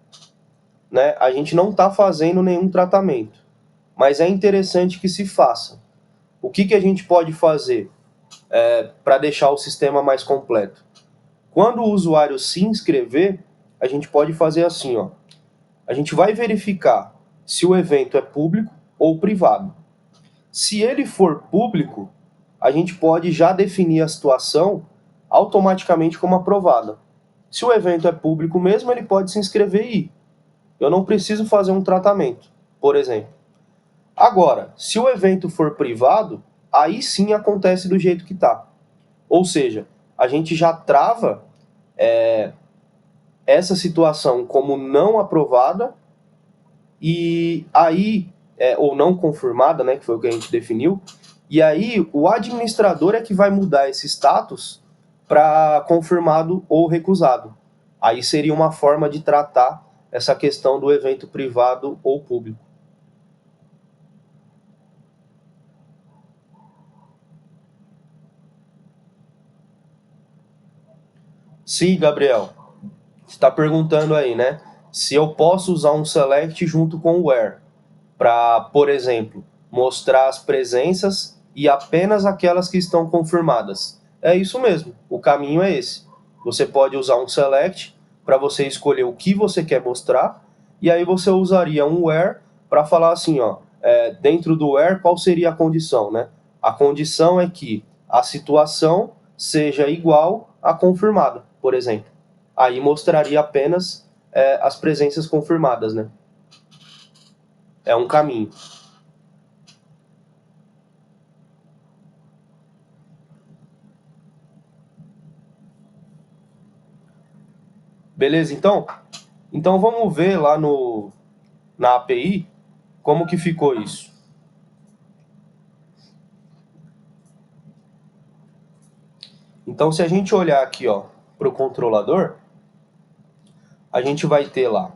Speaker 1: né? A gente não está fazendo nenhum tratamento, mas é interessante que se faça. O que a gente pode fazer para deixar o sistema mais completo? Quando o usuário se inscrever, a gente pode fazer assim, ó. A gente vai verificar se o evento é público ou privado. Se ele for público, a gente pode já definir a situação automaticamente como aprovada. Se o evento é público mesmo, ele pode se inscrever e ir. Eu não preciso fazer um tratamento, por exemplo. Agora, se o evento for privado, aí sim acontece do jeito que está. Ou seja, a gente já trava essa situação como não aprovada e aí, ou não confirmada, né, que foi o que a gente definiu, e aí o administrador é que vai mudar esse status para confirmado ou recusado. Aí seria uma forma de tratar essa questão do evento privado ou público. Sim, Gabriel, você está perguntando aí, né? Se eu posso usar um select junto com o where para, por exemplo, mostrar as presenças e apenas aquelas que estão confirmadas. É isso mesmo, o caminho é esse. Você pode usar um select para você escolher o que você quer mostrar, e aí você usaria um where para falar assim, ó, dentro do where qual seria a condição, né? A condição é que a situação seja igual à confirmada, por exemplo. Aí mostraria apenas as presenças confirmadas, né? É um caminho. Beleza, então? Então vamos ver lá na API como que ficou isso. Então se a gente olhar aqui para o controlador, a gente vai ter lá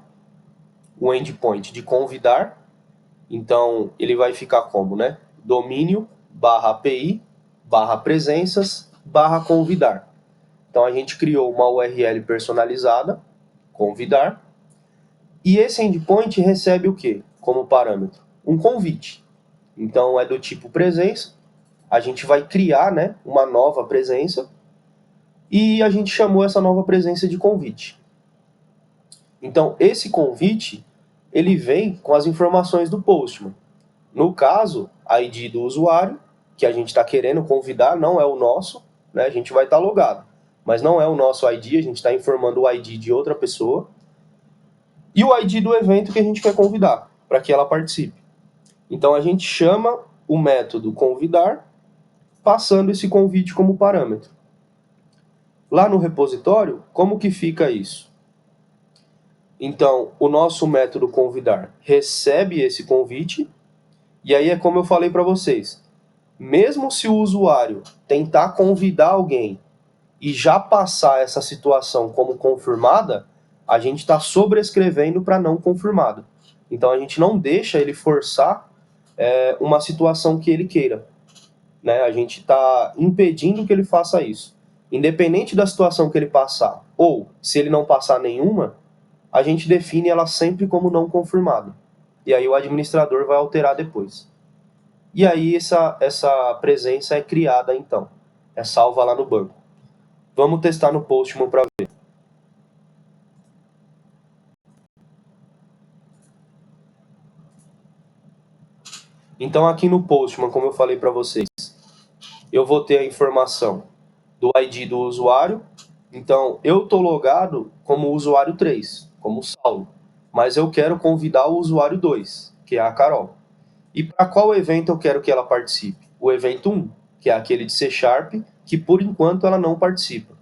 Speaker 1: o endpoint de convidar. Então ele vai ficar como, né? Domínio barra API barra presenças barra convidar. Então a gente criou uma URL personalizada, convidar, e esse endpoint recebe o quê como parâmetro? Um convite. Então é do tipo presença, a gente vai criar, né, uma nova presença e a gente chamou essa nova presença de convite. Então esse convite ele vem com as informações do Postman. No caso, a ID do usuário, que a gente está querendo convidar, não é o nosso, né, a gente vai estar logado, mas não é o nosso ID, a gente está informando o ID de outra pessoa, e o ID do evento que a gente quer convidar, para que ela participe. Então a gente chama o método convidar, passando esse convite como parâmetro. Lá no repositório, como que fica isso? Então, o nosso método convidar recebe esse convite, e aí é como eu falei para vocês. Mesmo se o usuário tentar convidar alguém e já passar essa situação como confirmada, a gente está sobrescrevendo para não confirmado. Então, a gente não deixa ele forçar uma situação que ele queira. Né? A gente está impedindo que ele faça isso. Independente da situação que ele passar, ou se ele não passar nenhuma, a gente define ela sempre como não confirmado. E aí o administrador vai alterar depois. E aí essa presença é criada então. É salva lá no banco. Vamos testar no Postman para ver. Então aqui no Postman, como eu falei para vocês, eu vou ter a informação do ID do usuário. Então eu estou logado como usuário 3, como Saulo. Mas eu quero convidar o usuário 2, que é a Carol. E para qual evento eu quero que ela participe? O evento 1, que é aquele de C Sharp, que por enquanto ela não participa.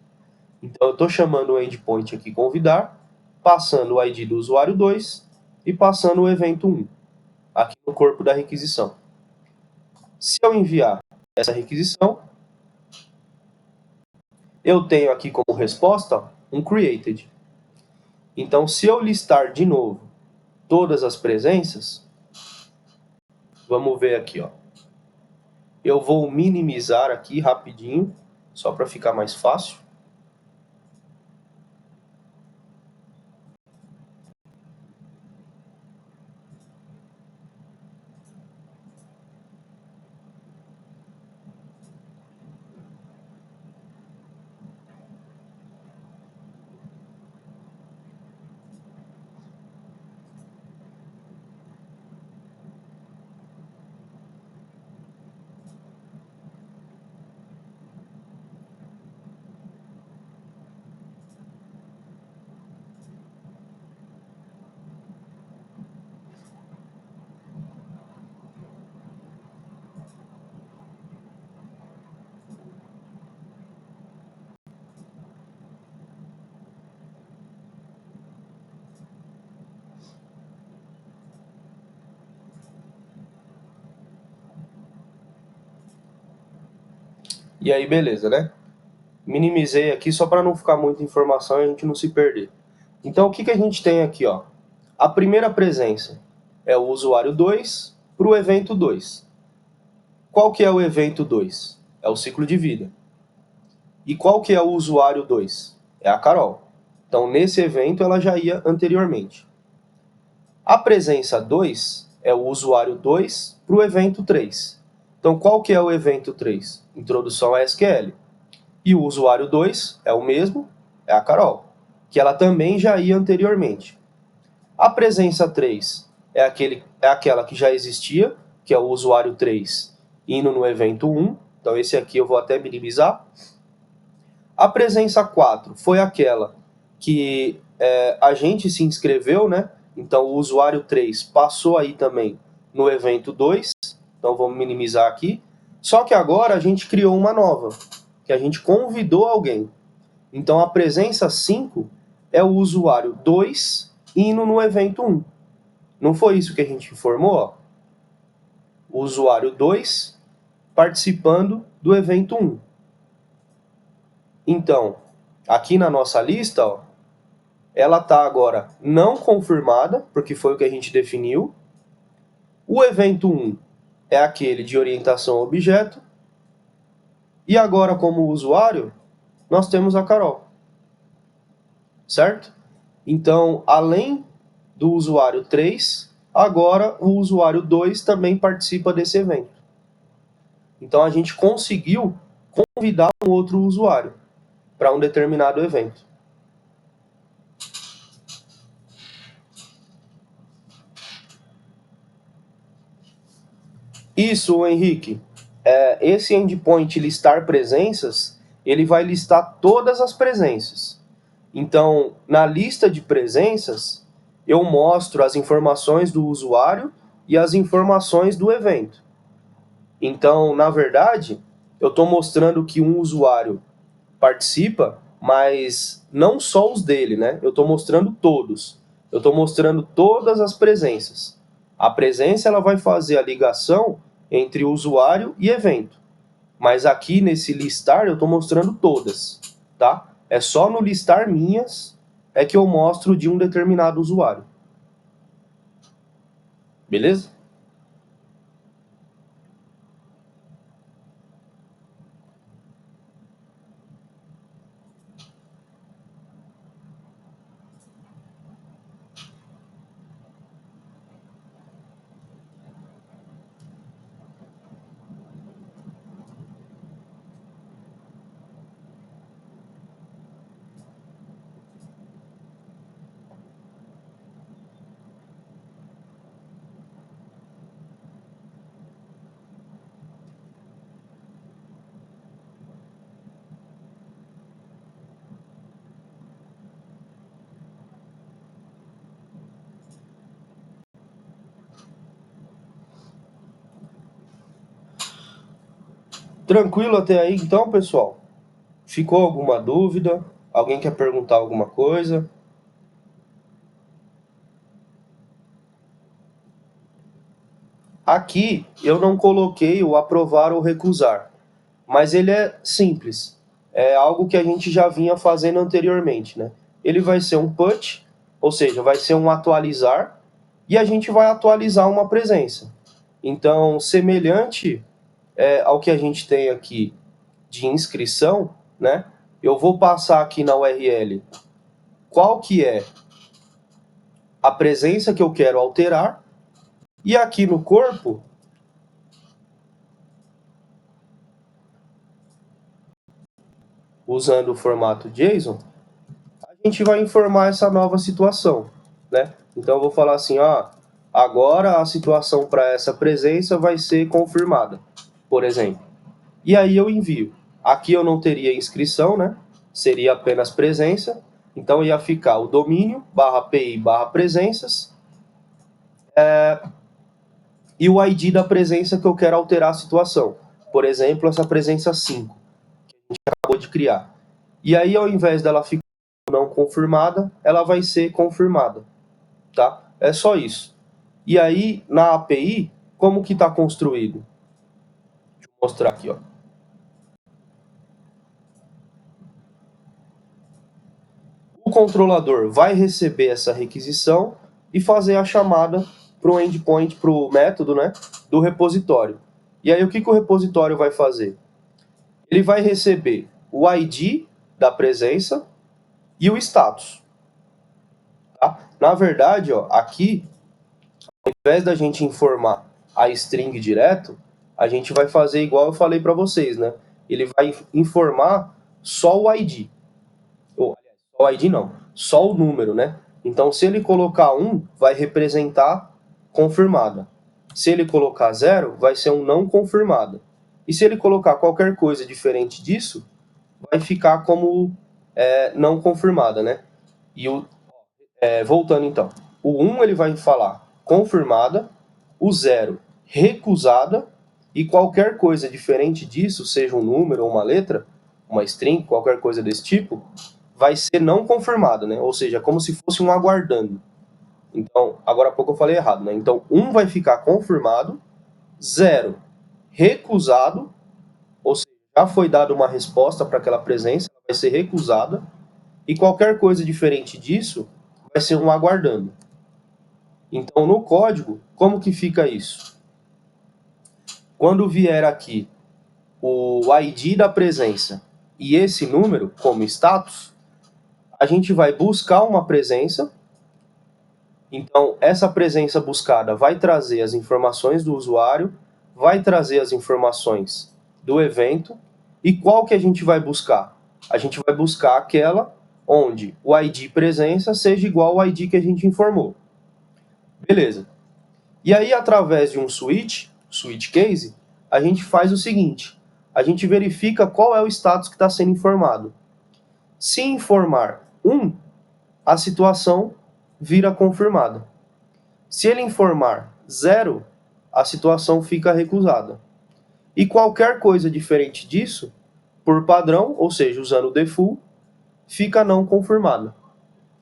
Speaker 1: Então eu estou chamando o endpoint aqui convidar, passando o ID do usuário 2 e passando o evento 1, aqui no corpo da requisição. Se eu enviar essa requisição, eu tenho aqui como resposta um created. Então se eu listar de novo todas as presenças, vamos ver aqui, ó. Eu vou minimizar aqui rapidinho, só para ficar mais fácil. E aí, beleza, né? Minimizei aqui só para não ficar muita informação e a gente não se perder. Então, o que a gente tem aqui, ó? A primeira presença é o usuário 2 para o evento 2. Qual que é o evento 2? É o ciclo de vida. E qual que é o usuário 2? É a Carol. Então, nesse evento, ela já ia anteriormente. A presença 2 é o usuário 2 para o evento 3. Então, qual que é o evento 3? Introdução a SQL. E o usuário 2 é o mesmo, é a Carol, que ela também já ia anteriormente. A presença 3 é aquela que já existia, que é o usuário 3 indo no evento 1. Então, esse aqui eu vou até minimizar. A presença 4 foi aquela que a gente se inscreveu, né? Então, o usuário 3 passou aí também no evento 2. Então, vamos minimizar aqui. Só que agora a gente criou uma nova, que a gente convidou alguém. Então, a presença 5 é o usuário 2 indo no evento 1. Não foi isso que a gente informou? Ó? O usuário 2 participando do evento 1. Então, aqui na nossa lista, ó, ela está agora não confirmada, porque foi o que a gente definiu. O evento 1 é aquele de orientação a objeto. E agora, como usuário, nós temos a Carol. Certo? Então, além do usuário 3, agora o usuário 2 também participa desse evento. Então, a gente conseguiu convidar um outro usuário para um determinado evento. Isso, Henrique. Esse endpoint listar presenças, ele vai listar todas as presenças. Então, na lista de presenças, eu mostro as informações do usuário e as informações do evento. Então, na verdade, eu estou mostrando que um usuário participa, mas não só os dele, né? Eu estou mostrando todos. Eu estou mostrando todas as presenças. A presença ela vai fazer a ligação entre usuário e evento. Mas aqui nesse listar eu estou mostrando todas, tá? É só no listar minhas é que eu mostro de um determinado usuário. Beleza? Tranquilo até aí então, pessoal? Ficou alguma dúvida? Alguém quer perguntar alguma coisa? Aqui eu não coloquei o aprovar ou recusar, mas ele é simples. É algo que a gente já vinha fazendo anteriormente, né? Ele vai ser um put, ou seja, vai ser um atualizar, e a gente vai atualizar uma presença. Então, semelhante ao que a gente tem aqui de inscrição, né? Eu vou passar aqui na URL qual que é a presença que eu quero alterar, e aqui no corpo usando o formato JSON, a gente vai informar essa nova situação, né? Então eu vou falar assim, agora a situação para essa presença vai ser confirmada, por exemplo. E aí eu envio. Aqui eu não teria inscrição, né? Seria apenas presença. Então ia ficar o domínio /pi/presenças e o ID da presença que eu quero alterar a situação. Por exemplo, essa presença 5, que a gente acabou de criar. E aí, ao invés dela ficar não confirmada, ela vai ser confirmada, tá? É só isso. E aí, na API, como que está construído? Deixa eu mostrar aqui, ó. controlador vai receber essa requisição e fazer a chamada para o endpoint, para o método, né, do repositório. E aí o que o repositório vai fazer? Ele vai receber o ID da presença e o status. Tá? Na verdade, ó, aqui, ao invés da gente informar a string direto, a gente vai fazer igual eu falei para vocês, né? Ele vai informar só o ID. Ou, só o ID não, só o número, né? Então, se ele colocar 1, vai representar confirmada. Se ele colocar 0, vai ser um não confirmada. E se ele colocar qualquer coisa diferente disso, vai ficar como não confirmada, né? E voltando então, o 1 ele vai falar confirmada, o 0 recusada, e qualquer coisa diferente disso, seja um número ou uma letra, uma string, qualquer coisa desse tipo, vai ser não confirmada, né? Ou seja, como se fosse um aguardando. Então, agora há pouco eu falei errado, né? Então, 1 vai ficar confirmado, 0 recusado, ou seja, já foi dada uma resposta para aquela presença, vai ser recusada, e qualquer coisa diferente disso vai ser um aguardando. Então, no código, como que fica isso? Quando vier aqui o ID da presença e esse número como status, a gente vai buscar uma presença. Então, essa presença buscada vai trazer as informações do usuário, vai trazer as informações do evento. E qual que a gente vai buscar? A gente vai buscar aquela onde o ID presença seja igual ao ID que a gente informou. Beleza. E aí, através de um switch case, a gente faz o seguinte. A gente verifica qual é o status que está sendo informado. Se informar 1, a situação vira confirmada. Se ele informar 0, a situação fica recusada. E qualquer coisa diferente disso, por padrão, ou seja, usando o default, fica não confirmada.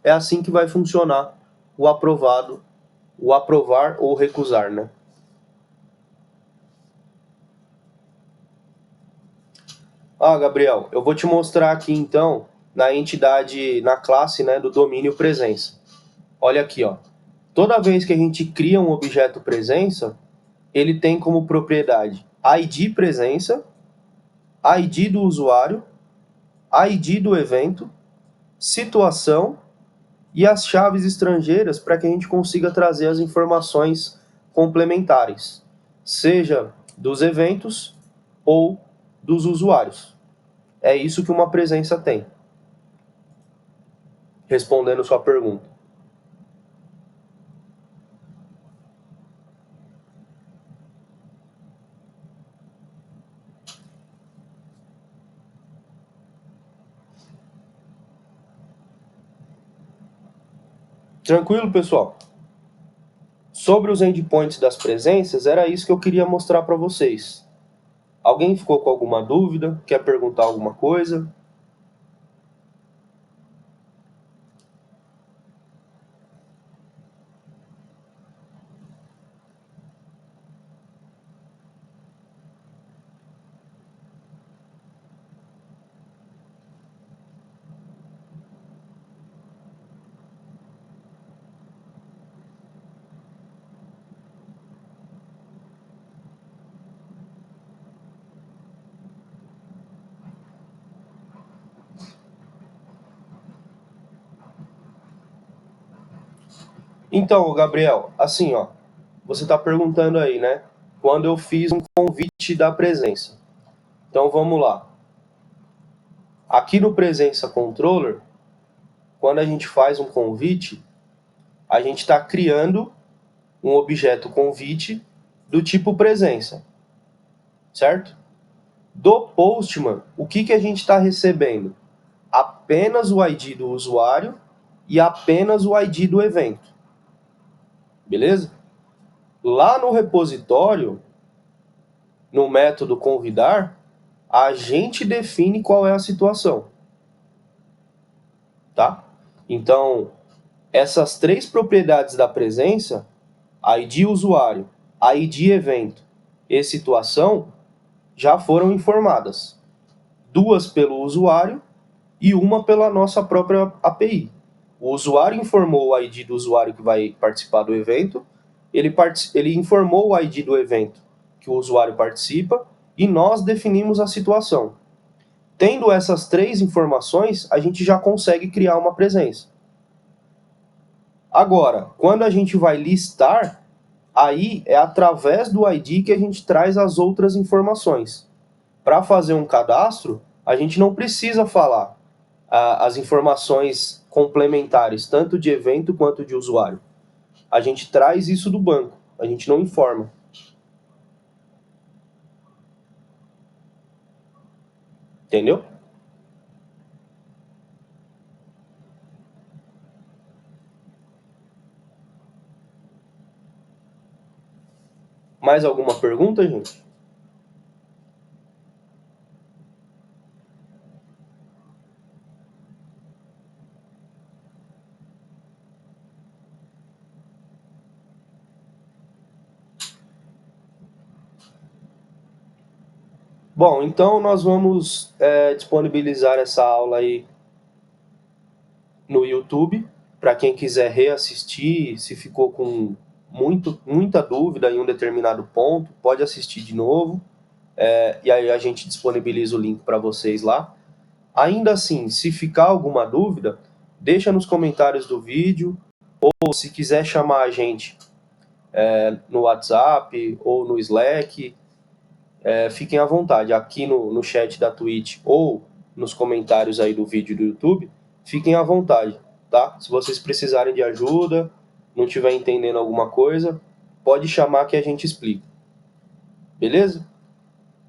Speaker 1: É assim que vai funcionar o aprovado, o aprovar ou recusar, né? Ah, Gabriel, eu vou te mostrar aqui então na entidade, na classe, né, do domínio presença. Olha aqui, ó. Toda vez que a gente cria um objeto presença, ele tem como propriedade ID presença, ID do usuário, ID do evento, situação e as chaves estrangeiras para que a gente consiga trazer as informações complementares, seja dos eventos ou dos usuários. É isso que uma presença tem. Respondendo sua pergunta. Tranquilo, pessoal? Sobre os endpoints das presenças, era isso que eu queria mostrar para vocês. Alguém ficou com alguma dúvida? Quer perguntar alguma coisa? Então, Gabriel, assim, ó, você está perguntando aí, né? Quando eu fiz um convite da presença. Então, vamos lá. Aqui no Presença Controller, quando a gente faz um convite, a gente está criando um objeto convite do tipo presença, certo? Do Postman, o que a gente está recebendo? Apenas o ID do usuário e apenas o ID do evento. Beleza? Lá no repositório, no método convidar, a gente define qual é a situação. Tá? Então, essas três propriedades da presença, ID usuário, ID evento e situação, já foram informadas. 2 pelo usuário e uma pela nossa própria API. O usuário informou o ID do usuário que vai participar do evento, ele informou o ID do evento que o usuário participa e nós definimos a situação. Tendo essas 3 informações, a gente já consegue criar uma presença. Agora, quando a gente vai listar, aí é através do ID que a gente traz as outras informações. Para fazer um cadastro, a gente não precisa falar as informações complementares, tanto de evento quanto de usuário. A gente traz isso do banco, a gente não informa. Entendeu? Mais alguma pergunta, gente? Bom, então nós vamos disponibilizar essa aula aí no YouTube, para quem quiser reassistir, se ficou com muita dúvida em um determinado ponto, pode assistir de novo, e aí a gente disponibiliza o link para vocês lá. Ainda assim, se ficar alguma dúvida, deixa nos comentários do vídeo, ou se quiser chamar a gente no WhatsApp ou no Slack, fiquem à vontade, aqui no chat da Twitch ou nos comentários aí do vídeo do YouTube, fiquem à vontade, tá? Se vocês precisarem de ajuda, não estiver entendendo alguma coisa, pode chamar que a gente explica. Beleza?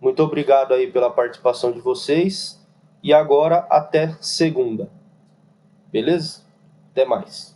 Speaker 1: Muito obrigado aí pela participação de vocês e agora até segunda. Beleza? Até mais.